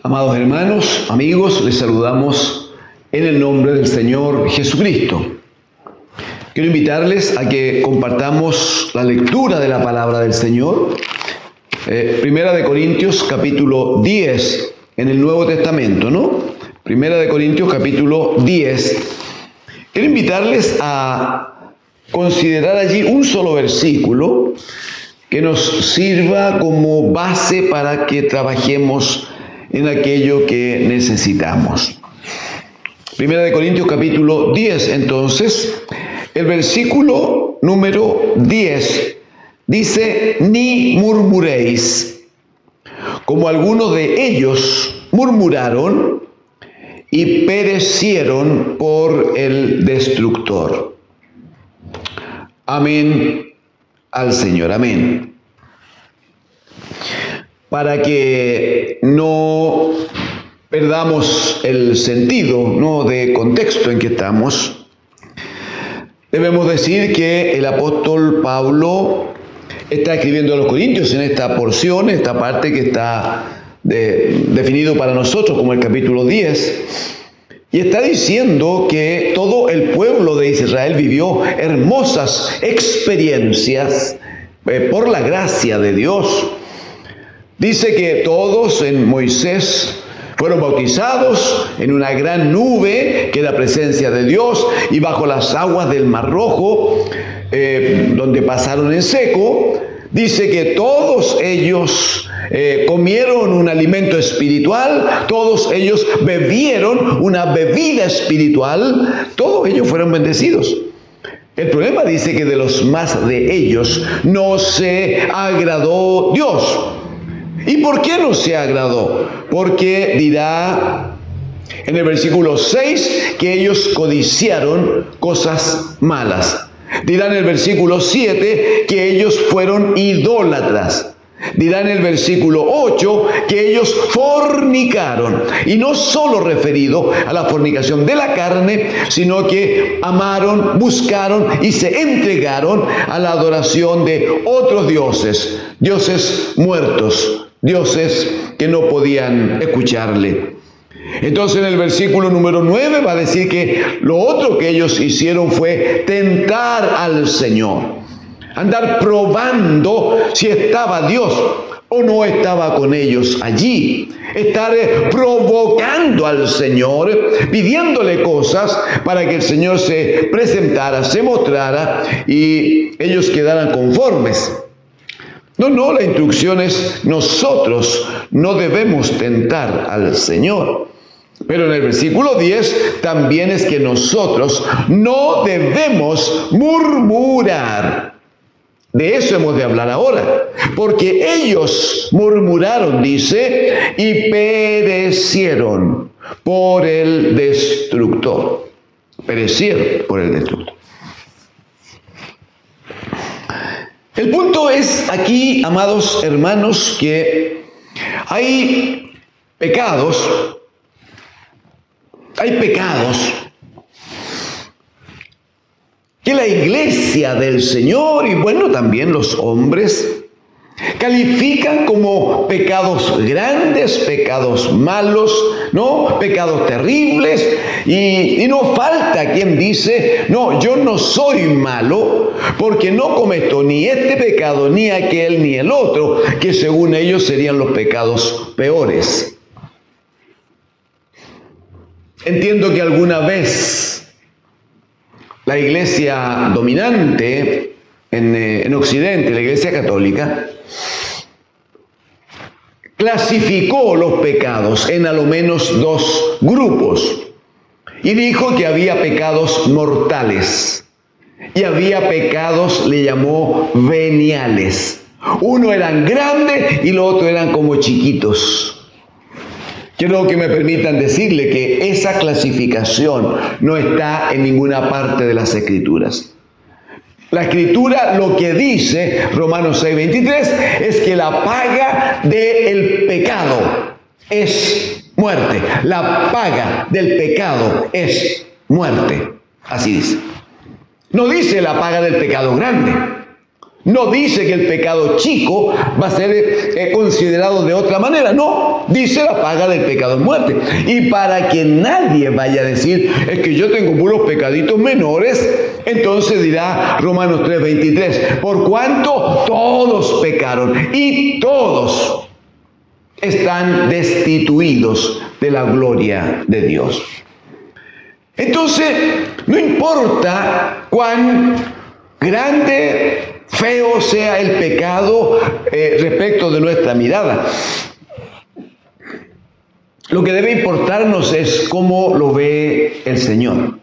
Amados hermanos, amigos, les saludamos en el nombre del Señor Jesucristo. Quiero invitarles a que compartamos la lectura de la palabra del Señor. Primera de Corintios capítulo 10 en el Nuevo Testamento, ¿no? Primera de Corintios capítulo 10. Quiero invitarles a considerar allí un solo versículo que nos sirva como base para que trabajemos en aquello que necesitamos. Primera de Corintios capítulo 10, entonces, el versículo número 10 dice: ni murmuréis, como algunos de ellos murmuraron y perecieron por el destructor. Amén al Señor, amén. Para que no perdamos el sentido, ¿no?, de contexto en que estamos, debemos decir que el apóstol Pablo está escribiendo a los Corintios en esta porción, esta parte que está definido para nosotros como el capítulo 10, y está diciendo que todo el pueblo de Israel vivió hermosas experiencias por la gracia de Dios. Dice que todos en Moisés fueron bautizados en una gran nube que es la presencia de Dios, y bajo las aguas del Mar Rojo, donde pasaron en seco. Dice que todos ellos comieron un alimento espiritual, todos ellos bebieron una bebida espiritual, todos ellos fueron bendecidos. El problema dice que de los más de ellos no se agradó Dios. ¿Y por qué no se agradó? Porque dirá en el versículo 6 que ellos codiciaron cosas malas. Dirá en el versículo 7 que ellos fueron idólatras. Dirá en el versículo 8 que ellos fornicaron. Y no solo referido a la fornicación de la carne, sino que amaron, buscaron y se entregaron a la adoración de otros dioses, dioses muertos, dioses que no podían escucharle. Entonces en el versículo número 9 va a decir que lo otro que ellos hicieron fue tentar al Señor, andar probando si estaba Dios o no estaba con ellos allí, estar provocando al Señor, pidiéndole cosas para que el Señor se presentara, se mostrara y ellos quedaran conformes. No, la instrucción es: nosotros no debemos tentar al Señor. Pero en el versículo 10 también es que nosotros no debemos murmurar. De eso hemos de hablar ahora. Porque ellos murmuraron, dice, y perecieron por el destructor. Perecieron por el destructor. El punto es aquí, amados hermanos, que hay pecados que la iglesia del Señor y bueno, también los hombres califican como pecados grandes, pecados malos, ¿no? Pecados terribles, y no falta quien dice: no, yo no soy malo porque no cometo ni este pecado, ni aquel, ni el otro, que según ellos serían los pecados peores. Entiendo que alguna vez la iglesia dominante en Occidente, la iglesia católica, clasificó los pecados en a lo menos dos grupos y dijo que había pecados mortales y había pecados, le llamó veniales. Uno eran grandes y los otros eran como chiquitos. Quiero que me permitan decirle que esa clasificación no está en ninguna parte de las Escrituras. La Escritura lo que dice, Romanos 6:23, es que la paga del pecado es muerte. La paga del pecado es muerte. Así dice. No dice la paga del pecado grande. No dice que el pecado chico va a ser considerado de otra manera. No, dice la paga del pecado es muerte. Y para que nadie vaya a decir, es que yo tengo puros pecaditos menores, entonces dirá Romanos 3:23, por cuanto todos pecaron y todos están destituidos de la gloria de Dios. Entonces, no importa cuán grande, feo sea el pecado respecto de nuestra mirada. Lo que debe importarnos es cómo lo ve el Señor.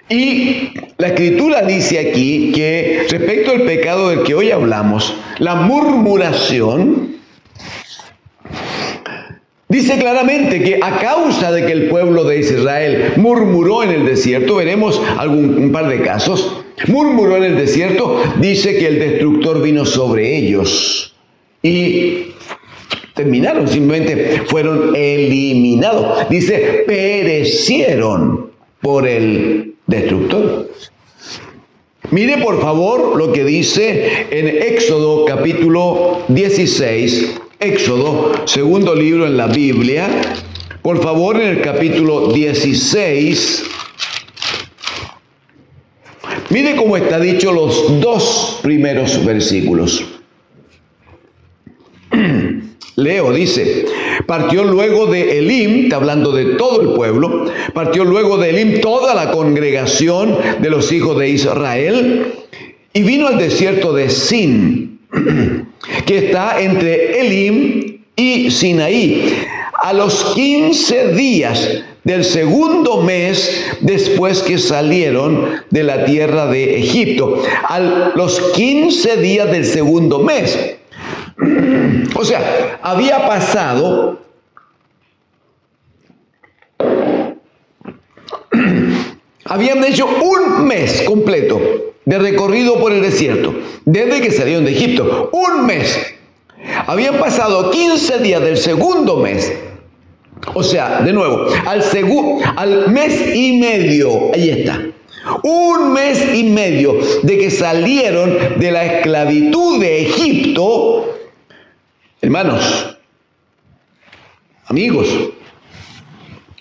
Y la Escritura dice aquí que respecto al pecado del que hoy hablamos, la murmuración, dice claramente que a causa de que el pueblo de Israel murmuró en el desierto, veremos un par de casos, murmuró en el desierto, dice que el destructor vino sobre ellos y terminaron, simplemente fueron eliminados. Dice, perecieron por el destructor. Mire por favor lo que dice en Éxodo capítulo 16, Éxodo, segundo libro en la Biblia, por favor, en el capítulo 16, mire cómo está dicho los dos primeros versículos. Leo, dice, partió luego de Elim, está hablando de todo el pueblo, partió luego de Elim toda la congregación de los hijos de Israel y vino al desierto de Sin, que está entre Elim y Sinaí, a los 15 días del segundo mes después que salieron de la tierra de Egipto, a los 15 días del segundo mes. O sea, había pasado habían hecho un mes completo de recorrido por el desierto, desde que salieron de Egipto, un mes. Habían pasado 15 días del segundo mes. O sea, de nuevo, al mes y medio, ahí está. Un mes y medio de que salieron de la esclavitud de Egipto. Hermanos, amigos,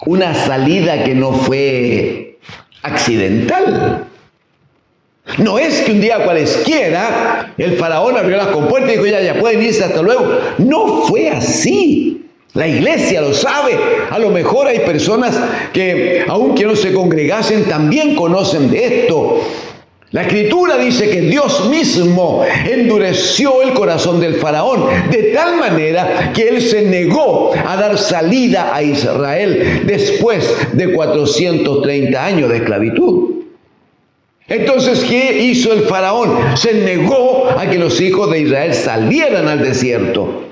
una salida que no fue accidental. No es que un día cualesquiera el faraón abrió las compuertas y dijo, ya pueden irse, hasta luego. No fue así. La iglesia lo sabe. A lo mejor hay personas que, aunque no se congregasen, también conocen de esto. La Escritura dice que Dios mismo endureció el corazón del faraón de tal manera que él se negó a dar salida a Israel después de 430 años de esclavitud. Entonces, ¿qué hizo el faraón? Se negó a que los hijos de Israel salieran al desierto.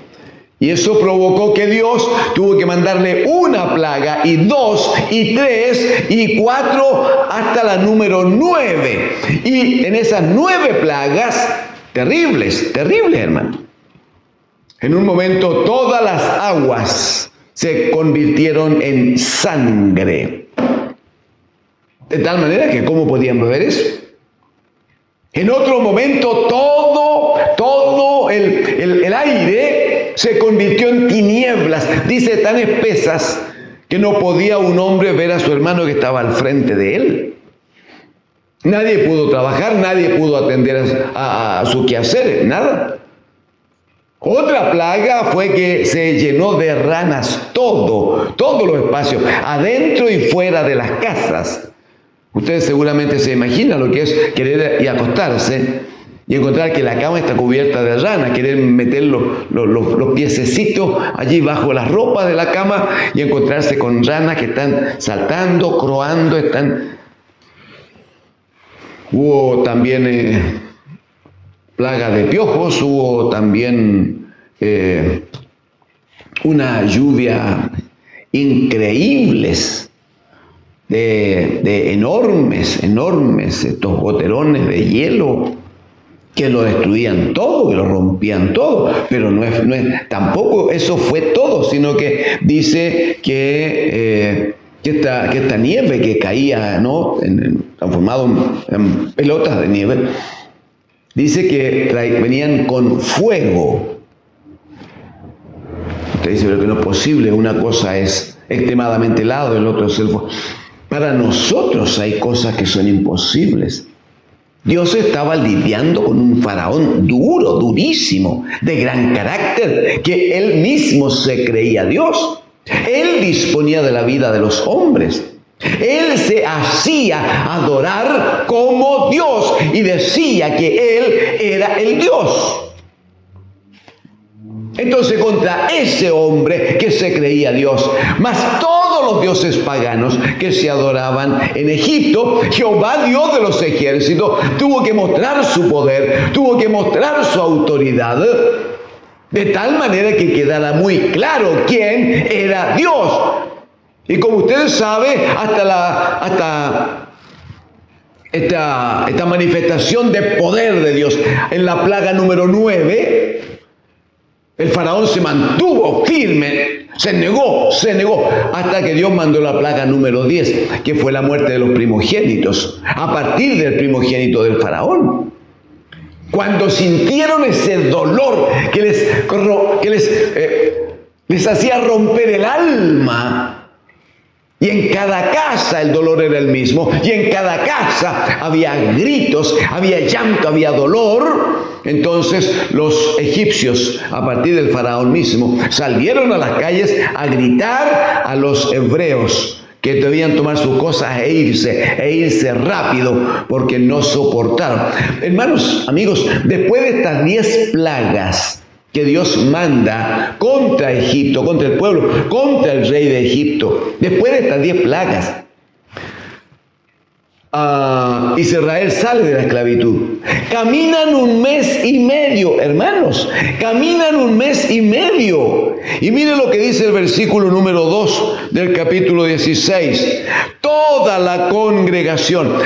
Y eso provocó que Dios tuvo que mandarle una plaga, y 2, y 3, y 4, hasta la número 9. Y en esas 9 plagas, terribles, hermano. En un momento todas las aguas se convirtieron en sangre. De tal manera que ¿cómo podían beber eso? En otro momento todo el aire se convirtió en tinieblas, dice, tan espesas que no podía un hombre ver a su hermano que estaba al frente de él. Nadie pudo trabajar, nadie pudo atender a su quehacer, nada. Otra plaga fue que se llenó de ranas todos los espacios, adentro y fuera de las casas. Ustedes seguramente se imaginan lo que es querer ir a acostarse y encontrar que la cama está cubierta de ranas, querer meter los piececitos allí bajo las ropas de la cama y encontrarse con ranas que están saltando, croando, Hubo también plaga de piojos, hubo también una lluvia increíbles de enormes estos goterones de hielo que lo destruían todo, que lo rompían todo, pero no es tampoco eso fue todo, sino que dice que esta nieve que caía, ¿no?, transformado en pelotas de nieve, Dice que venían con fuego. Usted dice, pero que no es posible, una cosa es extremadamente helado, el otro es el fuego. Para nosotros hay cosas que son imposibles. Dios estaba lidiando con un faraón duro, durísimo, de gran carácter, que él mismo se creía Dios. Él disponía de la vida de los hombres. Él se hacía adorar como Dios y decía que él era el Dios. Entonces, contra ese hombre que se creía Dios, más todos los dioses paganos que se adoraban en Egipto, Jehová, Dios de los ejércitos, tuvo que mostrar su poder, tuvo que mostrar su autoridad, de tal manera que quedara muy claro quién era Dios. Y como ustedes saben, hasta esta manifestación de poder de Dios en la plaga número 9, el faraón se mantuvo firme, se negó, hasta que Dios mandó la plaga número 10, que fue la muerte de los primogénitos, a partir del primogénito del faraón. Cuando sintieron ese dolor que les hacía romper el alma, y en cada casa el dolor era el mismo, y en cada casa había gritos, había llanto, había dolor. Entonces los egipcios, a partir del faraón mismo, salieron a las calles a gritar a los hebreos que debían tomar sus cosas e irse rápido, porque no soportaron. Hermanos, amigos, después de estas 10 plagas que Dios manda contra Egipto, contra el pueblo, contra el rey de Egipto, después de estas 10 plagas, Israel sale de la esclavitud. Caminan 1 mes y medio, hermanos, caminan 1 mes y medio. Y mire lo que dice el versículo número 2 del capítulo 16. Toda la congregación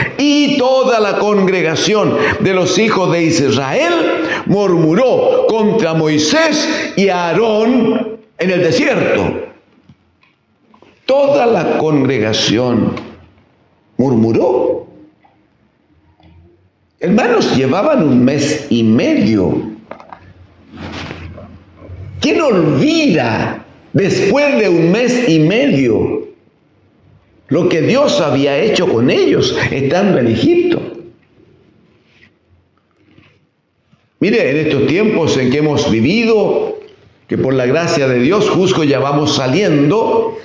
de los hijos de Israel murmuró contra Moisés y Aarón en el desierto. Toda la congregación murmuró. Hermanos, llevaban 1 mes y medio. ¿Quién olvida después de 1 mes y medio lo que Dios había hecho con ellos estando en Egipto? Mire, en estos tiempos en que hemos vivido, que por la gracia de Dios justo ya vamos saliendo,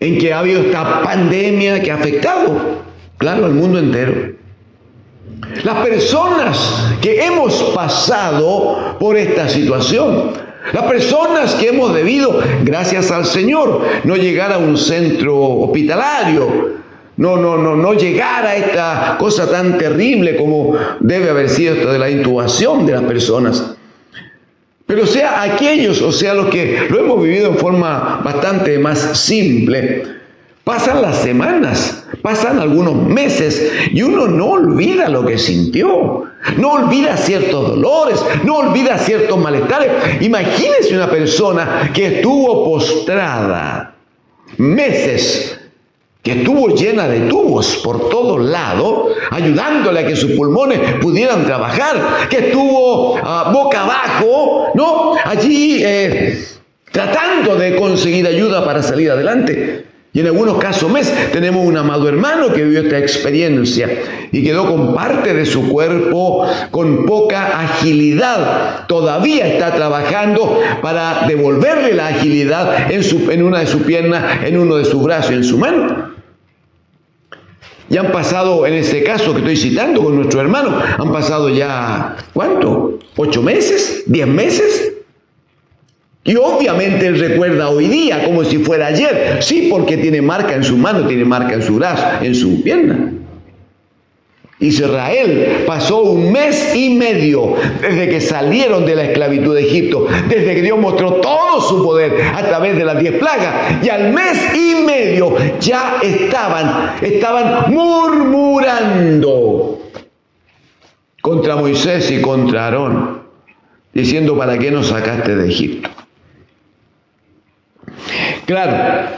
en que ha habido esta pandemia que ha afectado, claro, al mundo entero. Las personas que hemos pasado por esta situación, las personas que hemos debido, gracias al Señor, no llegar a un centro hospitalario, no llegar a esta cosa tan terrible como debe haber sido esto de la intubación de las personas. Pero sea aquellos, o sea los que lo hemos vivido en forma bastante más simple, pasan las semanas, pasan algunos meses y uno no olvida lo que sintió, no olvida ciertos dolores, no olvida ciertos malestares. Imagínese una persona que estuvo postrada meses, que estuvo llena de tubos por todos lados, ayudándole a que sus pulmones pudieran trabajar, que estuvo boca abajo, ¿no? Allí tratando de conseguir ayuda para salir adelante. Y en algunos casos tenemos un amado hermano que vivió esta experiencia y quedó con parte de su cuerpo con poca agilidad. Todavía está trabajando para devolverle la agilidad en una de sus piernas, en uno de sus brazos y en su mano. Ya han pasado, en ese caso que estoy citando con nuestro hermano, han pasado ya, ¿cuánto? ¿8 meses? ¿10 meses? Y obviamente él recuerda hoy día como si fuera ayer. Sí, porque tiene marca en su mano, tiene marca en su brazo, en su pierna. Israel pasó 1 mes y medio desde que salieron de la esclavitud de Egipto, desde que Dios mostró todo su poder a través de las 10 plagas. Y al mes y medio ya estaban murmurando contra Moisés y contra Aarón, diciendo: ¿para qué nos sacaste de Egipto? Claro,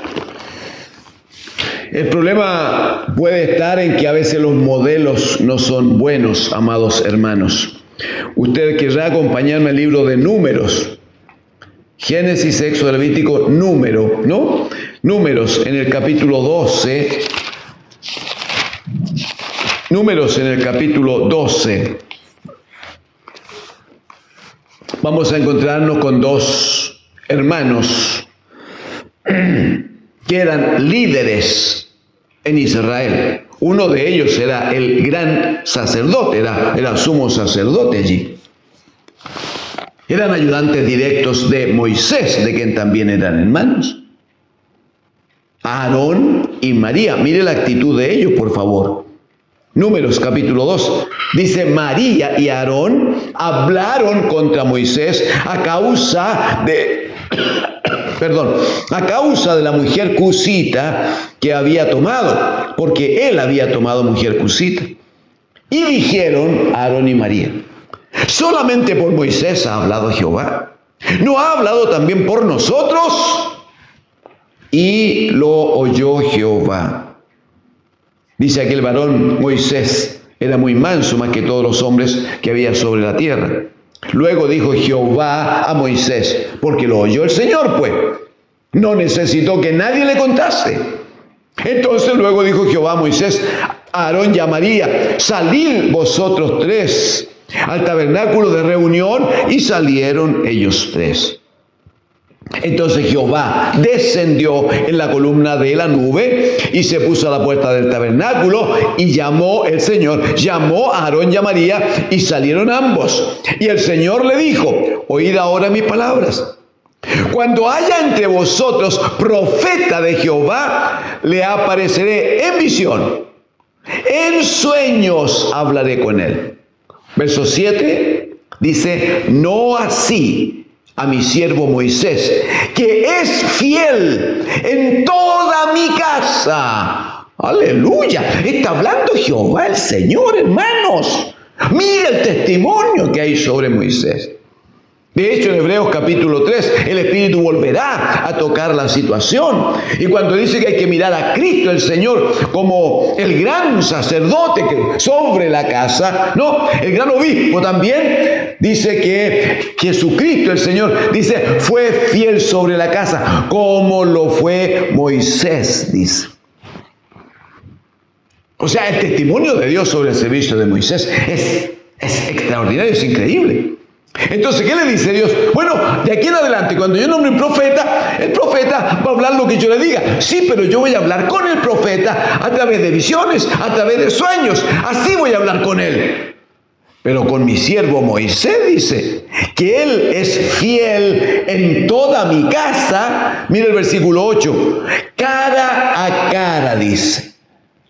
El problema puede estar en que a veces los modelos no son buenos, amados hermanos. Usted querrá acompañarme al libro de Números. Génesis, Éxodo, Levítico, Número, ¿no? Números en el capítulo 12. Números en el capítulo 12. Vamos a encontrarnos con dos hermanos que eran líderes en Israel. Uno de ellos era el gran sacerdote, era sumo sacerdote allí. Eran ayudantes directos de Moisés, de quien también eran hermanos. Aarón y María. Mire la actitud de ellos, por favor. Números capítulo 2. Dice: María y Aarón hablaron contra Moisés a causa de la mujer cusita que había tomado, porque él había tomado mujer cusita. Y dijeron Aarón y María: ¿solamente por Moisés ha hablado Jehová? ¿No ha hablado también por nosotros? Y lo oyó Jehová. Dice aquel varón, Moisés, era muy manso más que todos los hombres que había sobre la tierra. Luego dijo Jehová a Moisés, porque lo oyó el Señor, pues. No necesitó que nadie le contase. Entonces luego dijo Jehová a Moisés, Aarón y a María: salid vosotros tres al tabernáculo de reunión. Y salieron ellos tres. Entonces Jehová descendió en la columna de la nube y se puso a la puerta del tabernáculo, y llamó a Aarón y a María, y salieron ambos. Y el Señor le dijo: oíd ahora mis palabras. Cuando haya entre vosotros profeta de Jehová, le apareceré en visión, en sueños hablaré con él. Verso 7 dice: no así a mi siervo Moisés, que es fiel en toda mi casa. Aleluya. Está hablando Jehová el Señor, hermanos. Mira el testimonio que hay sobre Moisés. De hecho, en Hebreos capítulo 3, el Espíritu volverá a tocar la situación. Y cuando dice que hay que mirar a Cristo el Señor como el gran sacerdote que sobre la casa, no, el gran obispo también, dice que Jesucristo el Señor, dice, fue fiel sobre la casa, como lo fue Moisés, dice. O sea, el testimonio de Dios sobre el servicio de Moisés es extraordinario, es increíble. Entonces, ¿qué le dice Dios? Bueno, de aquí en adelante, cuando yo nombre un profeta, el profeta va a hablar lo que yo le diga. Sí, pero yo voy a hablar con el profeta a través de visiones, a través de sueños. Así voy a hablar con él. Pero con mi siervo Moisés, dice, que él es fiel en toda mi casa. Mira el versículo 8. Cara a cara, dice.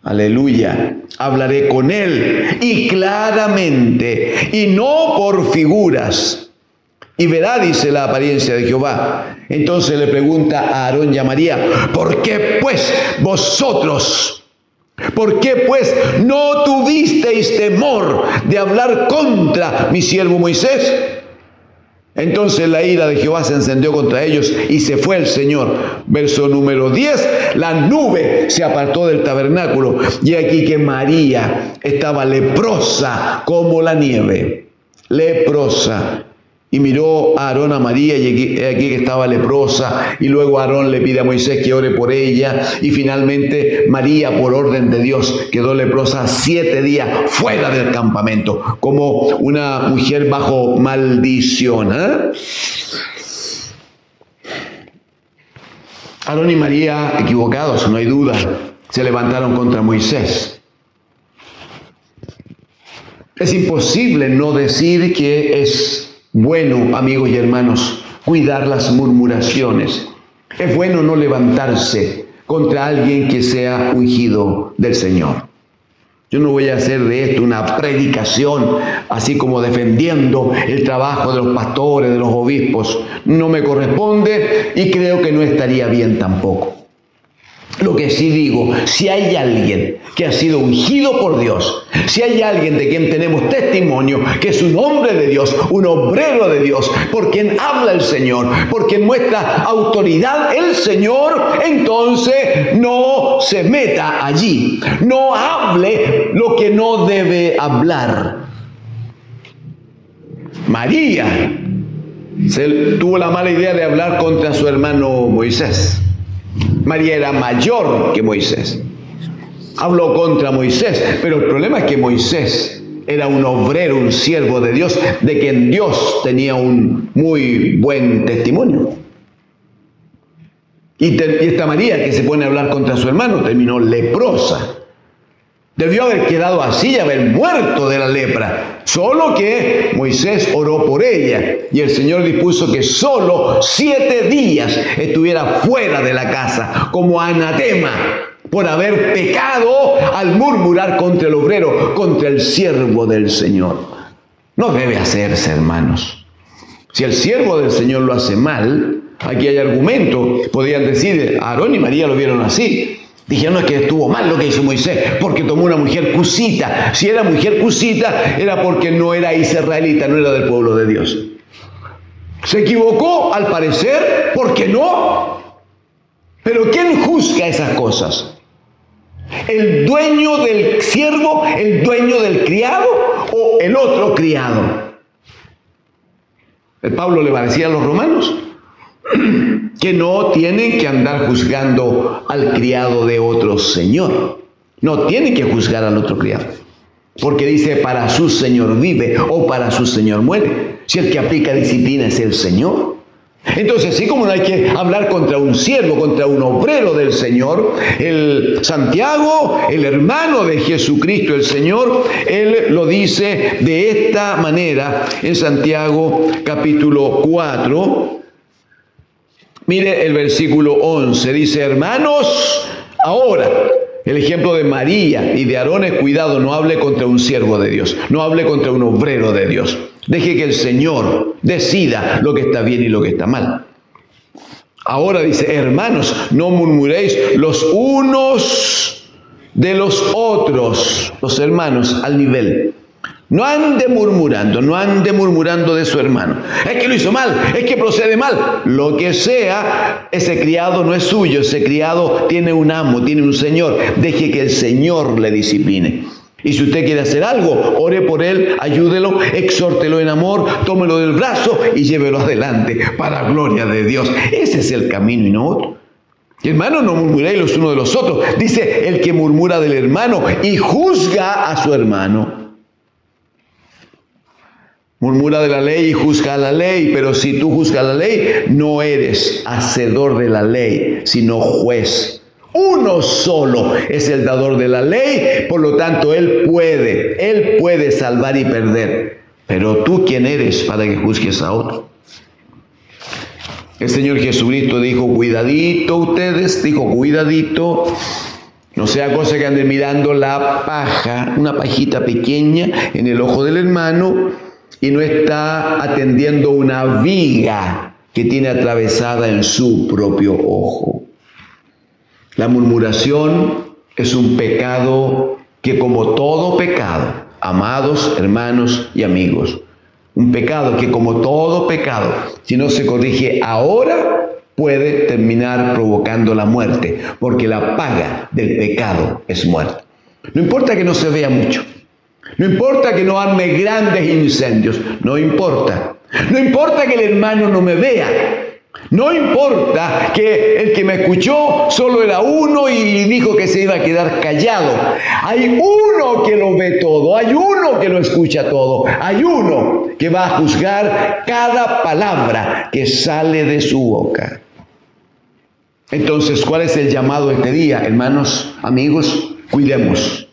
Aleluya, hablaré con él y claramente, y no por figuras. Y verá, dice, la apariencia de Jehová. Entonces le pregunta a Aarón y a María: ¿por qué pues no tuvisteis temor de hablar contra mi siervo Moisés? Entonces la ira de Jehová se encendió contra ellos y se fue el Señor. Verso número 10, la nube se apartó del tabernáculo, y aquí que María estaba leprosa como la nieve. Leprosa. Y miró a Aarón a María, y aquí que estaba leprosa, y luego Aarón le pide a Moisés que ore por ella, y finalmente María, por orden de Dios, quedó leprosa 7 días fuera del campamento, como una mujer bajo maldición. Aarón y María, equivocados, no hay duda, se levantaron contra Moisés. Es imposible no decir que es bueno, amigos y hermanos, cuidar las murmuraciones. Es bueno no levantarse contra alguien que sea ungido del Señor. Yo no voy a hacer de esto una predicación, así como defendiendo el trabajo de los pastores, de los obispos. No me corresponde y creo que no estaría bien tampoco. Lo que sí digo, si hay alguien que ha sido ungido por Dios, si hay alguien de quien tenemos testimonio, que es un hombre de Dios, un obrero de Dios, por quien habla el Señor, por quien muestra autoridad el Señor, entonces no no se meta allí. No hable lo que no debe hablar. María tuvo la mala idea de hablar contra su hermano Moisés. María era mayor que Moisés. Habló contra Moisés, pero el problema es que Moisés era un obrero, un siervo de Dios, de quien Dios tenía un muy buen testimonio. Y esta María que se pone a hablar contra su hermano terminó leprosa. Debió haber quedado así y haber muerto de la lepra. Solo que Moisés oró por ella y el Señor dispuso que solo 7 días estuviera fuera de la casa como anatema por haber pecado al murmurar contra el obrero, contra el siervo del Señor. No debe hacerse, hermanos. Si el siervo del Señor lo hace mal, aquí hay argumento. Podrían decir, Aarón y María lo vieron así. Dijeron, no, es que estuvo mal lo que hizo Moisés, porque tomó una mujer cusita. Si era mujer cusita, era porque no era israelita, no era del pueblo de Dios. Se equivocó, al parecer, ¿por qué no? Pero ¿quién juzga esas cosas? ¿El dueño del siervo, el dueño del criado o el otro criado? El Pablo le va a decir a los romanos que no tienen que andar juzgando al criado de otro señor. No tienen que juzgar al otro criado. Porque dice, para su señor vive o para su señor muere. Si el que aplica disciplina es el Señor. Entonces, así como no hay que hablar contra un siervo, contra un obrero del Señor, el Santiago, el hermano de Jesucristo, el Señor, él lo dice de esta manera en Santiago capítulo 4. Mire el versículo 11, dice, hermanos, ahora, el ejemplo de María y de Aarón es cuidado, no hable contra un siervo de Dios, no hable contra un obrero de Dios. Deje que el Señor decida lo que está bien y lo que está mal. Ahora dice, hermanos, no murmuréis los unos de los otros, los hermanos al nivel. No ande murmurando de su hermano. Es que lo hizo mal, es que procede mal. Lo que sea, ese criado no es suyo, ese criado tiene un amo, tiene un señor. Deje que el Señor le discipline. Y si usted quiere hacer algo, ore por él, ayúdelo, exhórtelo en amor, tómelo del brazo y llévelo adelante para gloria de Dios. Ese es el camino y no otro. Hermanos, no murmuréis los unos de los otros. Dice, el que murmura del hermano y juzga a su hermano. Murmura de la ley y juzga a la ley, pero si tú juzgas la ley, no eres hacedor de la ley, sino juez. Uno solo es el dador de la ley, por lo tanto, Él puede salvar y perder. Pero tú, ¿quién eres para que juzgues a otro? El Señor Jesucristo dijo, cuidadito ustedes, cuidadito. No sea cosa que anden mirando la paja, una pajita pequeña en el ojo del hermano y no está atendiendo una viga que tiene atravesada en su propio ojo. La murmuración es un pecado que, como todo pecado, amados hermanos y amigos, un pecado que, como todo pecado, si no se corrige ahora, puede terminar provocando la muerte, porque la paga del pecado es muerte. No importa que no se vea mucho, no importa que no arme grandes incendios, no importa. No importa que el hermano no me vea. No importa que el que me escuchó solo era uno y dijo que se iba a quedar callado. Hay uno que lo ve todo, hay uno que lo escucha todo, hay uno que va a juzgar cada palabra que sale de su boca. Entonces, ¿cuál es el llamado este día? Hermanos, amigos, cuidemos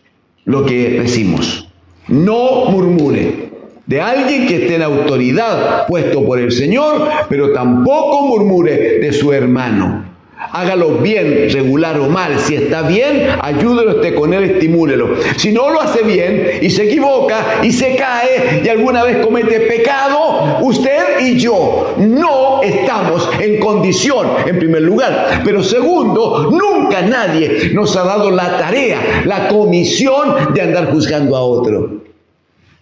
lo que decimos. No murmure de alguien que esté en autoridad puesto por el Señor, pero tampoco murmure de su hermano. Hágalo bien, regular o mal. Si está bien, ayúdelo, esté con él, estimúlelo. Si no lo hace bien y se equivoca y se cae y alguna vez comete pecado, usted y yo no estamos en condición, en primer lugar. Pero segundo, nunca nadie nos ha dado la tarea, la comisión de andar juzgando a otro.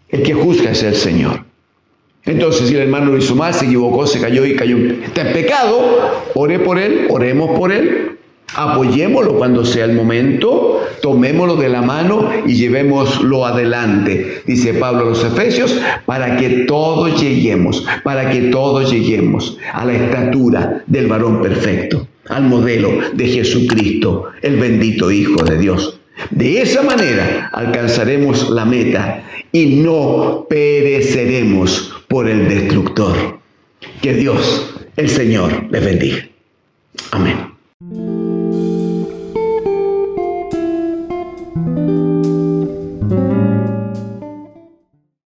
El que juzga es el Señor. Entonces, si el hermano lo hizo mal, se equivocó, se cayó y cayó, está en pecado, ore por él, oremos por él, Apoyémoslo cuando sea el momento, tomémoslo de la mano y llevémoslo adelante, dice Pablo a los Efesios, para que todos lleguemos a la estatura del varón perfecto, al modelo de Jesucristo, el bendito Hijo de Dios. De esa manera alcanzaremos la meta y no pereceremos por el destructor. Que Dios, el Señor, les bendiga. Amén.